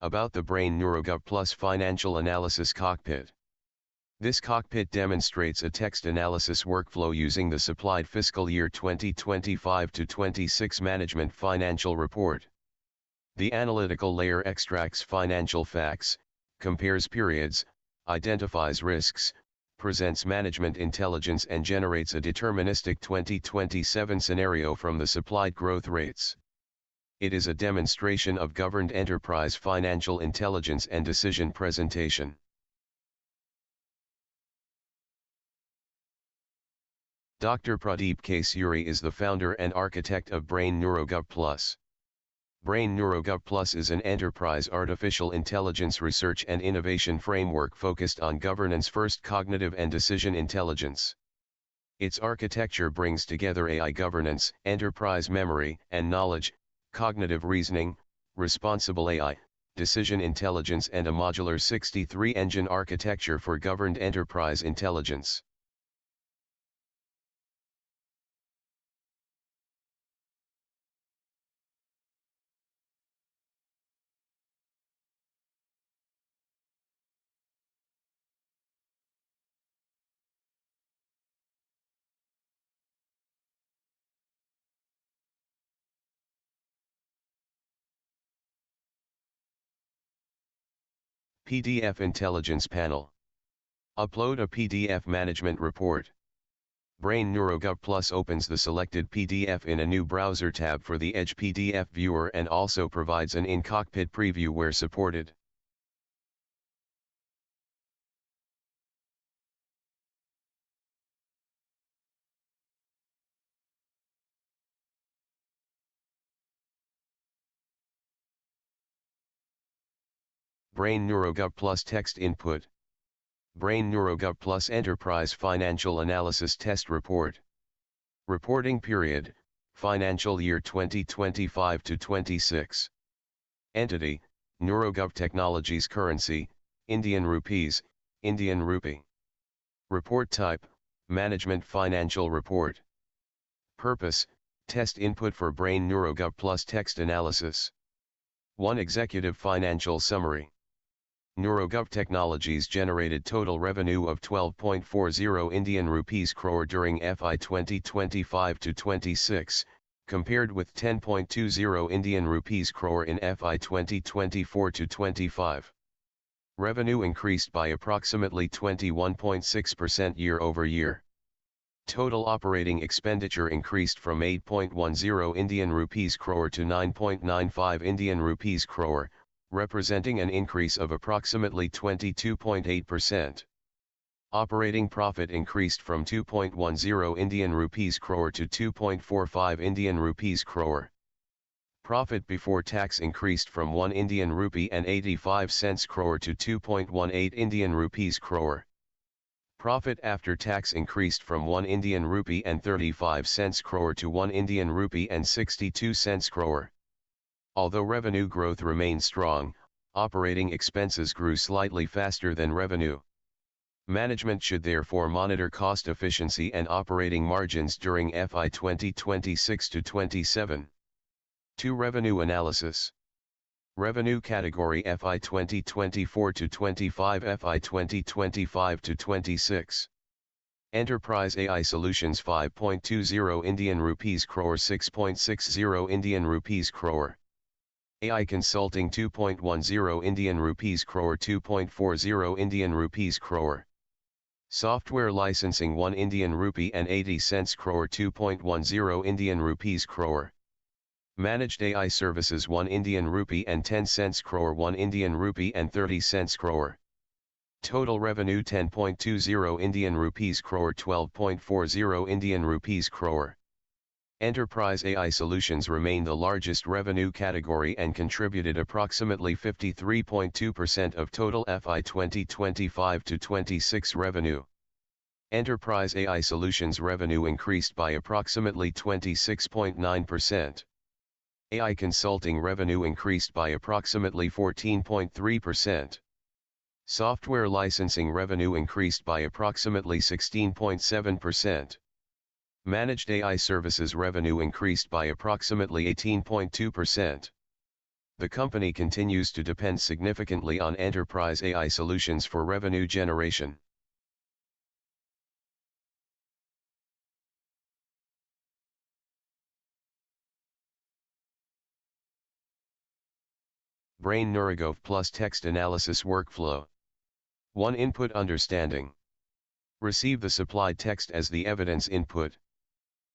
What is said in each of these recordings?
About the Brain NeuroGov Plus Financial Analysis Cockpit. This cockpit demonstrates a text analysis workflow using the supplied fiscal year 2025-26 Management Financial Report. The analytical layer extracts financial facts, compares periods, identifies risks, presents management intelligence and generates a deterministic 2027 scenario from the supplied growth rates. It is a demonstration of governed enterprise financial intelligence and decision presentation. Dr. Pradeep Kesuri is the founder and architect of Brain NeuroGov Plus. Brain NeuroGov Plus is an enterprise artificial intelligence research and innovation framework focused on governance-first cognitive and decision intelligence. Its architecture brings together AI governance, enterprise memory and knowledge, cognitive reasoning, responsible AI, decision intelligence and a modular 63-engine architecture for governed enterprise intelligence. PDF Intelligence Panel. Upload a PDF management report. Brain NeuroGov Plus opens the selected PDF in a new browser tab for the Edge PDF viewer and also provides an in-cockpit preview where supported. Brain NeuroGov Plus Text Input. Brain NeuroGov Plus Enterprise Financial Analysis Test Report. Reporting Period, Financial Year 2025-26. Entity, NeuroGov Technologies Currency, Indian Rupees, Indian Rupee. Report Type, Management Financial Report. Purpose, Test Input for Brain NeuroGov Plus Text Analysis. 1. Executive Financial Summary. NeuroGov Technologies generated total revenue of 12.40 Indian rupees crore during FY 2025-26, compared with 10.20 Indian rupees crore in FY 2024-25. Revenue increased by approximately 21.6% year-over-year. Total operating expenditure increased from 8.10 Indian rupees crore to 9.95 Indian rupees crore, representing an increase of approximately 22.8%. Operating profit increased from 2.10 Indian rupees crore to 2.45 Indian rupees crore. Profit before tax increased from 1 Indian rupee and 85 cents crore to 2.18 Indian rupees crore. Profit after tax increased from 1 Indian rupee and 35 cents crore to 1 Indian rupee and 62 cents crore. Although revenue growth remained strong, operating expenses grew slightly faster than revenue. Management should therefore monitor cost efficiency and operating margins during FY 2026-27. 2. Revenue Analysis. Revenue Category FY 2024-25 FY 2025-26. Enterprise AI Solutions 5.20 Indian rupees crore 6.60 Indian rupees crore. AI Consulting 2.10 Indian rupees crore 2.40 Indian rupees crore. Software Licensing 1 Indian rupee and 80 cents crore 2.10 Indian rupees crore. Managed AI Services 1 Indian rupee and 10 cents crore 1 Indian rupee and 30 cents crore. Total revenue 10.20 Indian rupees crore 12.40 Indian rupees crore. Enterprise AI Solutions remain the largest revenue category and contributed approximately 53.2% of total FY 2025-26 revenue. Enterprise AI Solutions revenue increased by approximately 26.9%. AI Consulting revenue increased by approximately 14.3%. Software Licensing revenue increased by approximately 16.7%. Managed AI Services revenue increased by approximately 18.2%. The company continues to depend significantly on enterprise AI solutions for revenue generation. Brain NeuroGov plus text analysis workflow. 1. Input understanding. Receive the supplied text as the evidence input.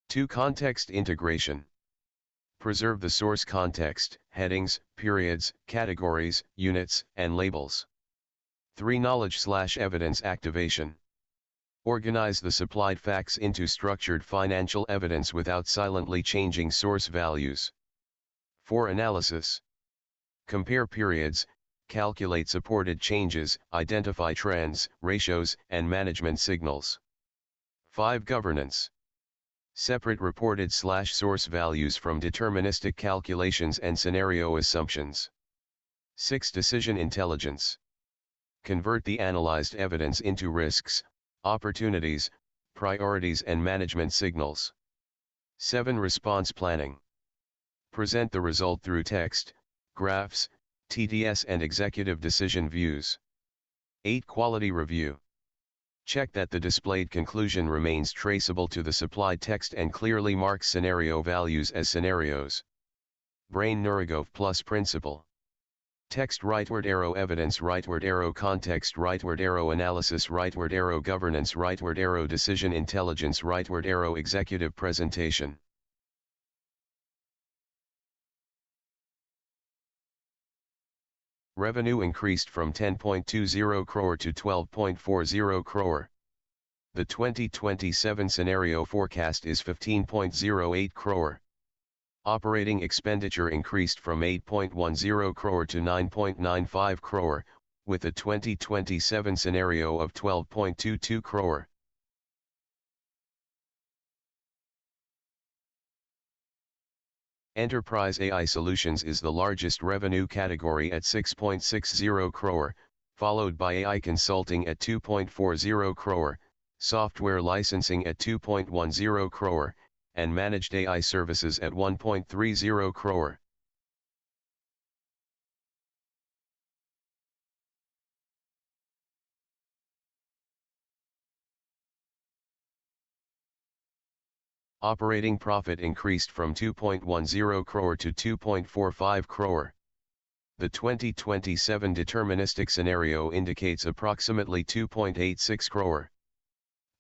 2. Context integration. Preserve the source context, headings, periods, categories, units, and labels. 3. Knowledge/evidence activation. Organize the supplied facts into structured financial evidence without silently changing source values. 4. Analysis. Compare periods, calculate supported changes, identify trends, ratios, and management signals. 5. Governance. Separate reported/source values from deterministic calculations and scenario assumptions. 6. Decision intelligence. Convert the analyzed evidence into risks, opportunities, priorities, and management signals. 7. Response planning. Present the result through text, graphs, TDS, and executive decision views. 8. Quality review. Check that the displayed conclusion remains traceable to the supplied text and clearly marks scenario values as scenarios. Brain NeuroGov plus principle. Text rightward arrow evidence rightward arrow context rightward arrow analysis rightward arrow governance rightward arrow decision intelligence rightward arrow executive presentation. Revenue increased from 10.20 crore to 12.40 crore. The 2027 scenario forecast is 15.08 crore. Operating expenditure increased from 8.10 crore to 9.95 crore, with a 2027 scenario of 12.22 crore. Enterprise AI Solutions is the largest revenue category at 6.60 crore, followed by AI Consulting at 2.40 crore, Software Licensing at 2.10 crore, and Managed AI Services at 1.30 crore. Operating profit increased from 2.10 crore to 2.45 crore. The 2027 deterministic scenario indicates approximately 2.86 crore.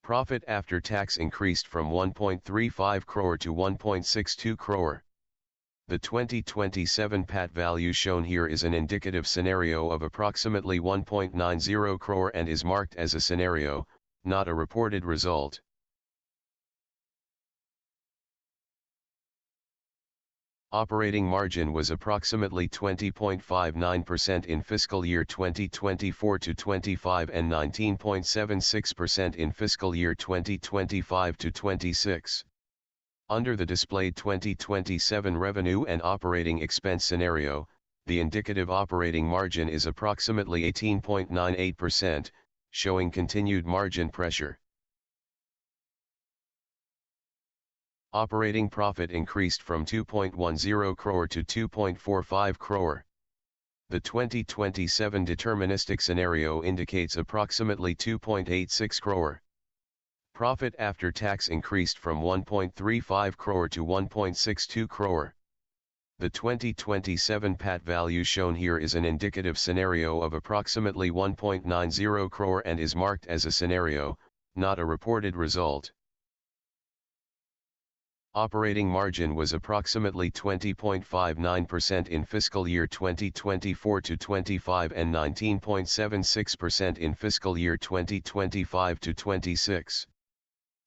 Profit after tax increased from 1.35 crore to 1.62 crore. The 2027 PAT value shown here is an indicative scenario of approximately 1.90 crore and is marked as a scenario, not a reported result. Operating margin was approximately 20.59% in fiscal year 2024-25 and 19.76% in fiscal year 2025-26. Under the displayed 2027 revenue and operating expense scenario, the indicative operating margin is approximately 18.98%, showing continued margin pressure. Operating profit increased from 2.10 crore to 2.45 crore. The 2027 deterministic scenario indicates approximately 2.86 crore. Profit after tax increased from 1.35 crore to 1.62 crore. The 2027 PAT value shown here is an indicative scenario of approximately 1.90 crore and is marked as a scenario, not a reported result. Operating margin was approximately 20.59% in fiscal year 2024-25 and 19.76% in fiscal year 2025-26.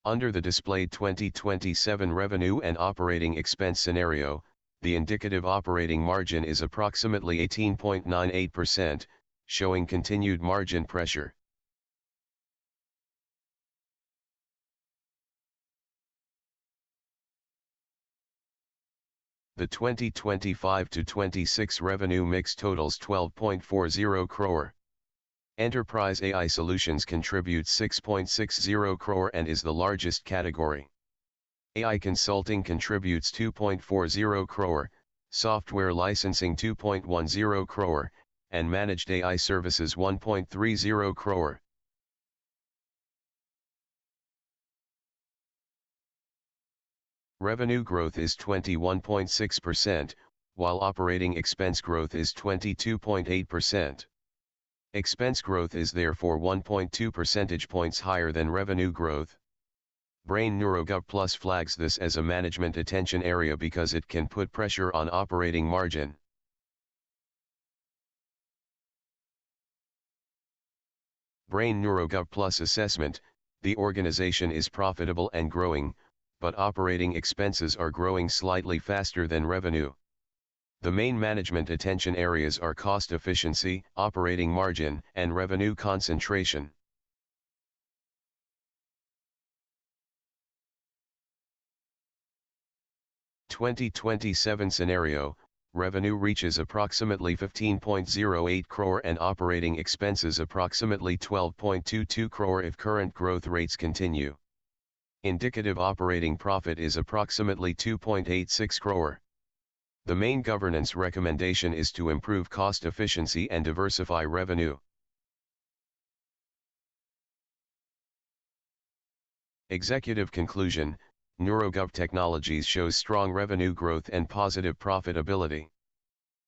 Under the displayed 2027 revenue and operating expense scenario, the indicative operating margin is approximately 18.98%, showing continued margin pressure. The 2025-26 revenue mix totals 12.40 crore. Enterprise AI Solutions contributes 6.60 crore and is the largest category. AI Consulting contributes 2.40 crore, software licensing 2.10 crore, and managed AI services 1.30 crore. Revenue growth is 21.6%, while operating expense growth is 22.8%. Expense growth is therefore 1.2 percentage points higher than revenue growth. Brain NeuroGov Plus flags this as a management attention area because it can put pressure on operating margin. Brain NeuroGov Plus assessment: the organization is profitable and growing, but operating expenses are growing slightly faster than revenue. The main management attention areas are cost efficiency, operating margin, and revenue concentration. (2027) scenario: revenue reaches approximately 15.08 crore and operating expenses approximately 12.22 crore if current growth rates continue. Indicative operating profit is approximately 2.86 crore. The main governance recommendation is to improve cost efficiency and diversify revenue. Executive conclusion: NeuroGov Technologies shows strong revenue growth and positive profitability.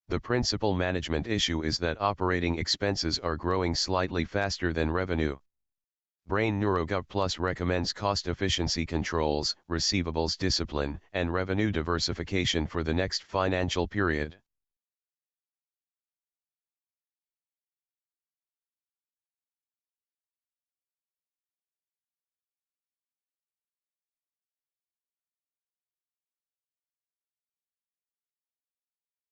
The principal management issue is that operating expenses are growing slightly faster than revenue. Brain NeuroGov Plus recommends cost efficiency controls, receivables discipline, and revenue diversification for the next financial period.